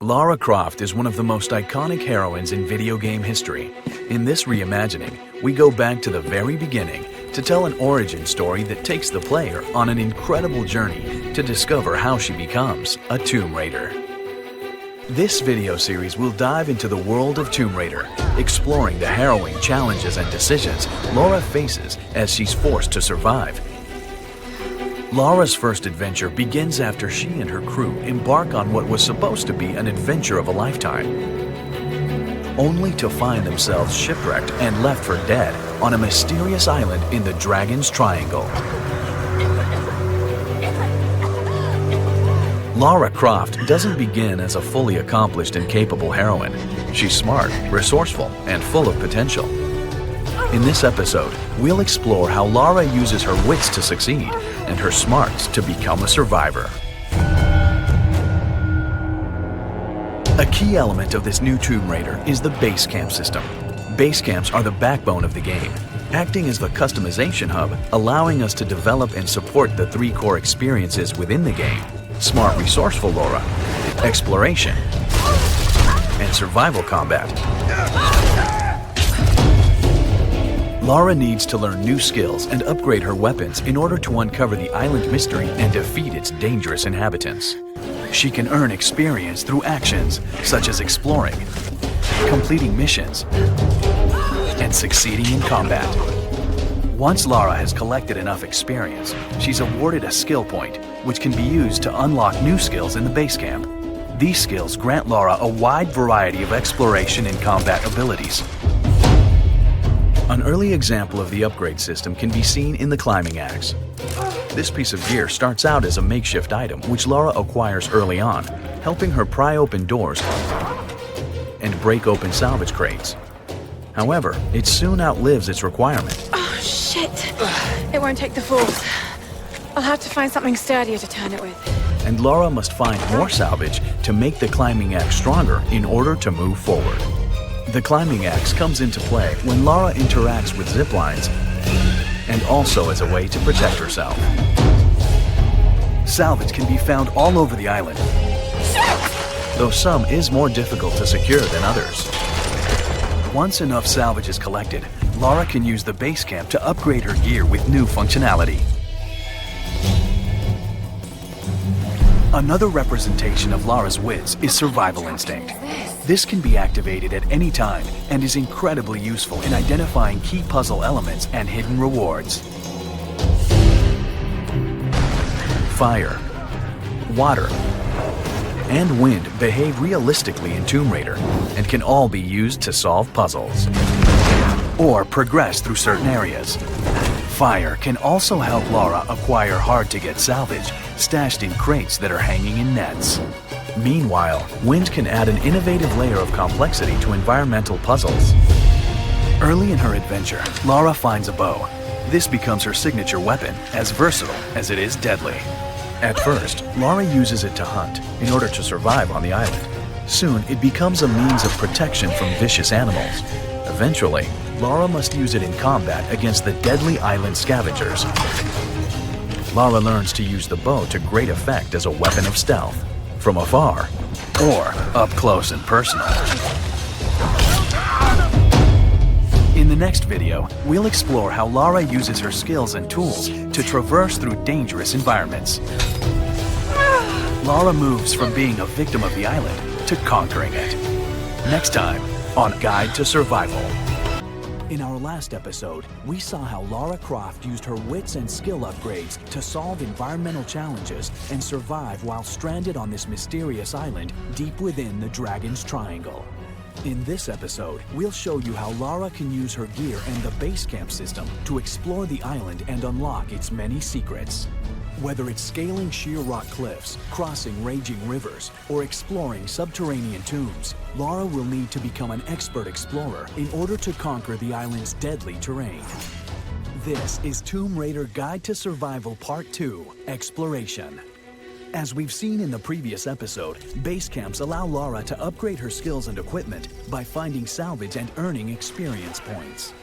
Lara Croft is one of the most iconic heroines in video game history. In this reimagining, we go back to the very beginning to tell an origin story that takes the player on an incredible journey to discover how she becomes a Tomb Raider. This video series will dive into the world of Tomb Raider, exploring the harrowing challenges and decisions Lara faces as she's forced to survive. Lara's first adventure begins after she and her crew embark on what was supposed to be an adventure of a lifetime, only to find themselves shipwrecked and left for dead on a mysterious island in the Dragon's Triangle. Lara Croft doesn't begin as a fully accomplished and capable heroine. She's smart, resourceful, and full of potential. In this episode, we'll explore how Lara uses her wits to succeed and her smarts to become a survivor. A key element of this new Tomb Raider is the base camp system. Base camps are the backbone of the game, acting as the customization hub, allowing us to develop and support the three core experiences within the game: smart, resourceful Lara, exploration, and survival combat. Lara needs to learn new skills and upgrade her weapons in order to uncover the island mystery and defeat its dangerous inhabitants. She can earn experience through actions such as exploring, completing missions, and succeeding in combat. Once Lara has collected enough experience, she's awarded a skill point, which can be used to unlock new skills in the base camp. These skills grant Lara a wide variety of exploration and combat abilities. An early example of the upgrade system can be seen in the climbing axe. This piece of gear starts out as a makeshift item which Lara acquires early on, helping her pry open doors and break open salvage crates. However, it soon outlives its requirement. Oh, shit! It won't take the force. I'll have to find something sturdier to turn it with. And Lara must find more salvage to make the climbing axe stronger in order to move forward. The climbing axe comes into play when Lara interacts with zip lines and also as a way to protect herself. Salvage can be found all over the island, though some is more difficult to secure than others. Once enough salvage is collected, Lara can use the base camp to upgrade her gear with new functionality. Another representation of Lara's wits is survival instinct. This can be activated at any time and is incredibly useful in identifying key puzzle elements and hidden rewards. Fire, water, and wind behave realistically in Tomb Raider and can all be used to solve puzzles or progress through certain areas. Fire can also help Lara acquire hard-to-get salvage stashed in crates that are hanging in nets. Meanwhile, wind can add an innovative layer of complexity to environmental puzzles. Early in her adventure, Lara finds a bow. This becomes her signature weapon, as versatile as it is deadly. At first, Lara uses it to hunt in order to survive on the island. Soon, it becomes a means of protection from vicious animals. Eventually, Lara must use it in combat against the deadly island scavengers. Lara learns to use the bow to great effect as a weapon of stealth, from afar or up close and personal. In the next video, we'll explore how Lara uses her skills and tools to traverse through dangerous environments. Lara moves from being a victim of the island to conquering it. Next time on Guide to Survival. In our last episode, we saw how Lara Croft used her wits and skill upgrades to solve environmental challenges and survive while stranded on this mysterious island deep within the Dragon's Triangle. In this episode, we'll show you how Lara can use her gear and the base camp system to explore the island and unlock its many secrets. Whether it's scaling sheer rock cliffs, crossing raging rivers, or exploring subterranean tombs, Lara will need to become an expert explorer in order to conquer the island's deadly terrain. This is Tomb Raider Guide to Survival Part 2, Exploration. As we've seen in the previous episode, base camps allow Lara to upgrade her skills and equipment by finding salvage and earning experience points.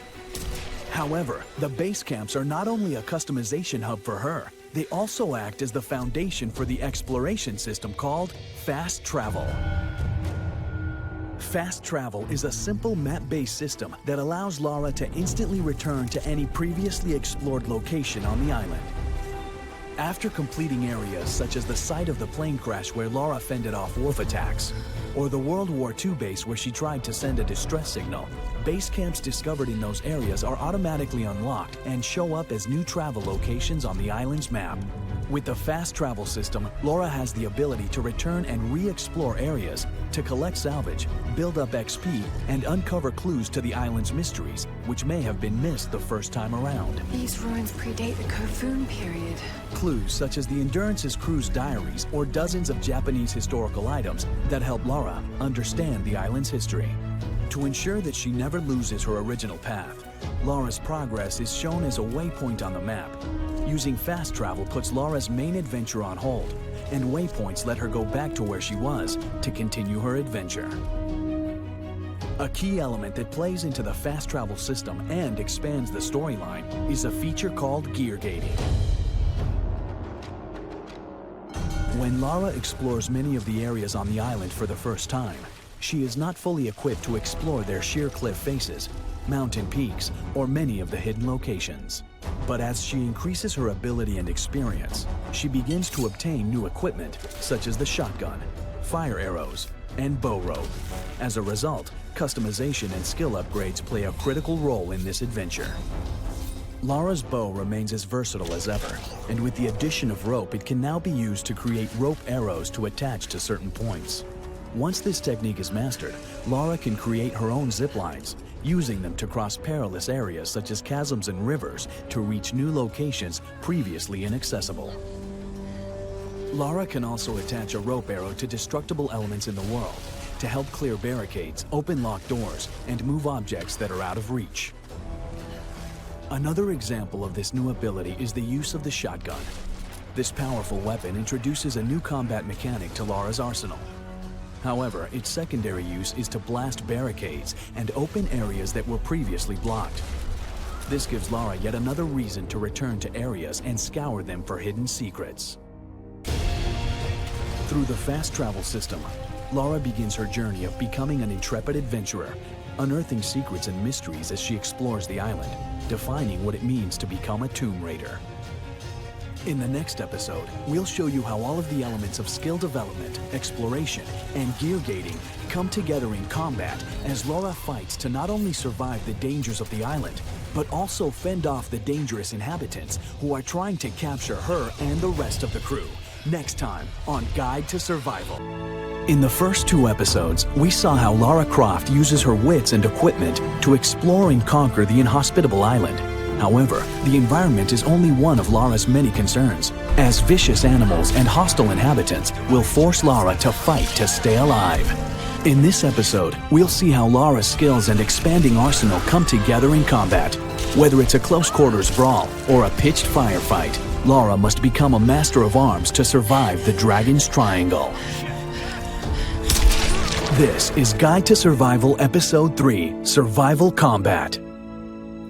However, the base camps are not only a customization hub for her, they also act as the foundation for the exploration system called Fast Travel. Fast travel is a simple map-based system that allows Lara to instantly return to any previously explored location on the island. After completing areas such as the site of the plane crash where Lara fended off wolf attacks, or the World War II base where she tried to send a distress signal, base camps discovered in those areas are automatically unlocked and show up as new travel locations on the island's map. With the fast travel system, Lara has the ability to return and re-explore areas, to collect salvage, build up XP, and uncover clues to the island's mysteries, which may have been missed the first time around. These ruins predate the Kofun period. Clues such as the Endurance's crew's diaries or dozens of Japanese historical items that help Lara understand the island's history. To ensure that she never loses her original path, Lara's progress is shown as a waypoint on the map. Using fast travel puts Lara's main adventure on hold, and waypoints let her go back to where she was to continue her adventure. A key element that plays into the fast travel system and expands the storyline is a feature called gear gating. When Lara explores many of the areas on the island for the first time, she is not fully equipped to explore their sheer cliff faces, mountain peaks, or many of the hidden locations. But as she increases her ability and experience, she begins to obtain new equipment such as the shotgun, fire arrows, and bow rope. As a result, customization and skill upgrades play a critical role in this adventure. Lara's bow remains as versatile as ever, and with the addition of rope, it can now be used to create rope arrows to attach to certain points. Once this technique is mastered, Lara can create her own zip lines, using them to cross perilous areas such as chasms and rivers to reach new locations previously inaccessible. Lara can also attach a rope arrow to destructible elements in the world to help clear barricades, open locked doors, and move objects that are out of reach. Another example of this new ability is the use of the shotgun. This powerful weapon introduces a new combat mechanic to Lara's arsenal. However, its secondary use is to blast barricades and open areas that were previously blocked. This gives Lara yet another reason to return to areas and scour them for hidden secrets. Through the fast travel system, Lara begins her journey of becoming an intrepid adventurer, unearthing secrets and mysteries as she explores the island, defining what it means to become a Tomb Raider. In the next episode, we'll show you how all of the elements of skill development, exploration, and gear gating come together in combat as Lara fights to not only survive the dangers of the island, but also fend off the dangerous inhabitants who are trying to capture her and the rest of the crew. Next time on Guide to Survival. In the first 2 episodes, we saw how Lara Croft uses her wits and equipment to explore and conquer the inhospitable island. However, the environment is only one of Lara's many concerns, as vicious animals and hostile inhabitants will force Lara to fight to stay alive. In this episode, we'll see how Lara's skills and expanding arsenal come together in combat. Whether it's a close quarters brawl or a pitched firefight, Lara must become a master of arms to survive the Dragon's Triangle. This is Guide to Survival Episode 3, Survival Combat.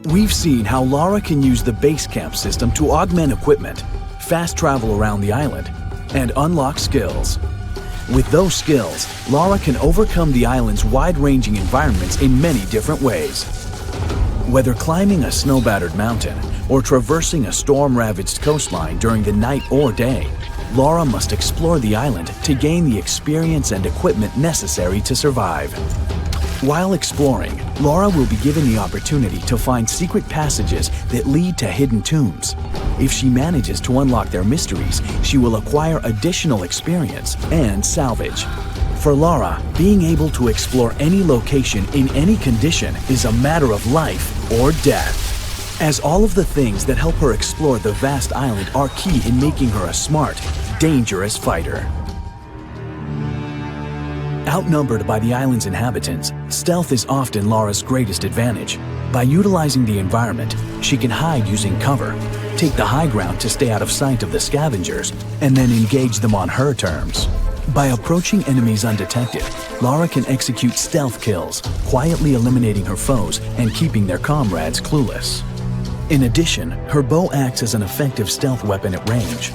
We've seen how Lara can use the base camp system to augment equipment, fast travel around the island, and unlock skills. With those skills, Lara can overcome the island's wide-ranging environments in many different ways. Whether climbing a snow-battered mountain or traversing a storm-ravaged coastline during the night or day, Lara must explore the island to gain the experience and equipment necessary to survive. While exploring, Lara will be given the opportunity to find secret passages that lead to hidden tombs. If she manages to unlock their mysteries, she will acquire additional experience and salvage. For Lara, being able to explore any location in any condition is a matter of life or death, as all of the things that help her explore the vast island are key in making her a smart, dangerous fighter. Outnumbered by the island's inhabitants, stealth is often Lara's greatest advantage. By utilizing the environment, she can hide using cover, take the high ground to stay out of sight of the scavengers, and then engage them on her terms. By approaching enemies undetected, Lara can execute stealth kills, quietly eliminating her foes and keeping their comrades clueless. In addition, her bow acts as an effective stealth weapon at range.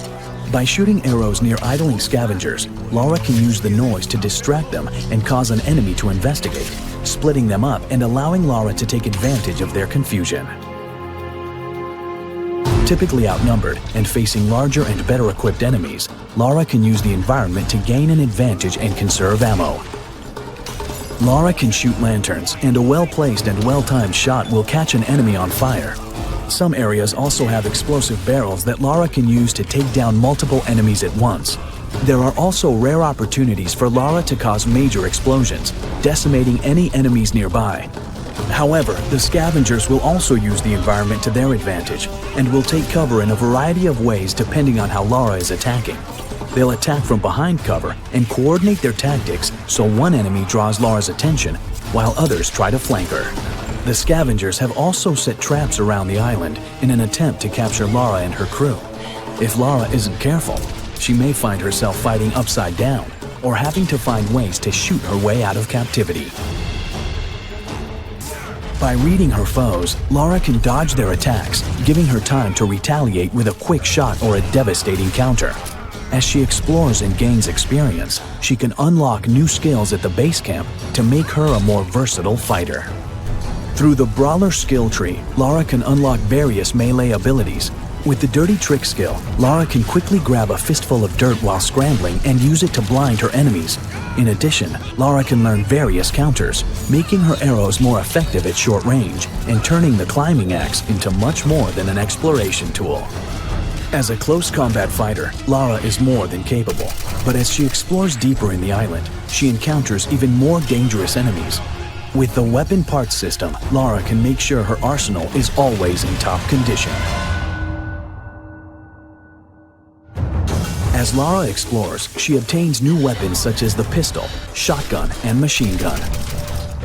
By shooting arrows near idling scavengers, Lara can use the noise to distract them and cause an enemy to investigate, splitting them up and allowing Lara to take advantage of their confusion. Typically outnumbered and facing larger and better equipped enemies, Lara can use the environment to gain an advantage and conserve ammo. Lara can shoot lanterns, and a well-placed and well-timed shot will catch an enemy on fire. Some areas also have explosive barrels that Lara can use to take down multiple enemies at once. There are also rare opportunities for Lara to cause major explosions, decimating any enemies nearby. However, the scavengers will also use the environment to their advantage and will take cover in a variety of ways depending on how Lara is attacking. They'll attack from behind cover and coordinate their tactics so one enemy draws Lara's attention while others try to flank her. The scavengers have also set traps around the island in an attempt to capture Lara and her crew. If Lara isn't careful, she may find herself fighting upside down or having to find ways to shoot her way out of captivity. By reading her foes, Lara can dodge their attacks, giving her time to retaliate with a quick shot or a devastating counter. As she explores and gains experience, she can unlock new skills at the base camp to make her a more versatile fighter. Through the Brawler skill tree, Lara can unlock various melee abilities. With the Dirty Trick skill, Lara can quickly grab a fistful of dirt while scrambling and use it to blind her enemies. In addition, Lara can learn various counters, making her arrows more effective at short range and turning the climbing axe into much more than an exploration tool. As a close combat fighter, Lara is more than capable, but as she explores deeper in the island, she encounters even more dangerous enemies. With the weapon parts system, Lara can make sure her arsenal is always in top condition. As Lara explores, she obtains new weapons such as the pistol, shotgun, and machine gun.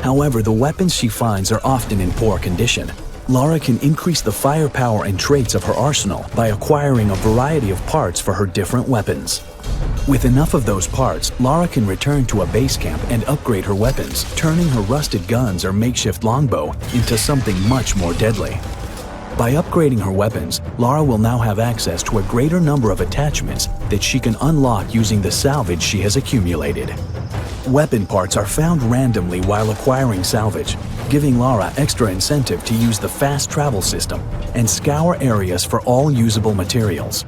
However, the weapons she finds are often in poor condition. Lara can increase the firepower and traits of her arsenal by acquiring a variety of parts for her different weapons. With enough of those parts, Lara can return to a base camp and upgrade her weapons, turning her rusted guns or makeshift longbow into something much more deadly. By upgrading her weapons, Lara will now have access to a greater number of attachments that she can unlock using the salvage she has accumulated. Weapon parts are found randomly while acquiring salvage, giving Lara extra incentive to use the fast travel system and scour areas for all usable materials.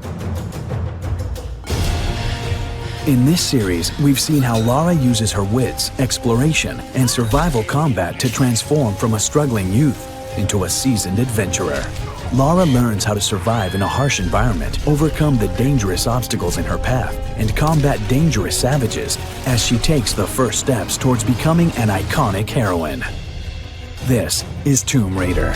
In this series, we've seen how Lara uses her wits, exploration, and survival combat to transform from a struggling youth into a seasoned adventurer. Lara learns how to survive in a harsh environment, overcome the dangerous obstacles in her path, and combat dangerous savages as she takes the first steps towards becoming an iconic heroine. This is Tomb Raider.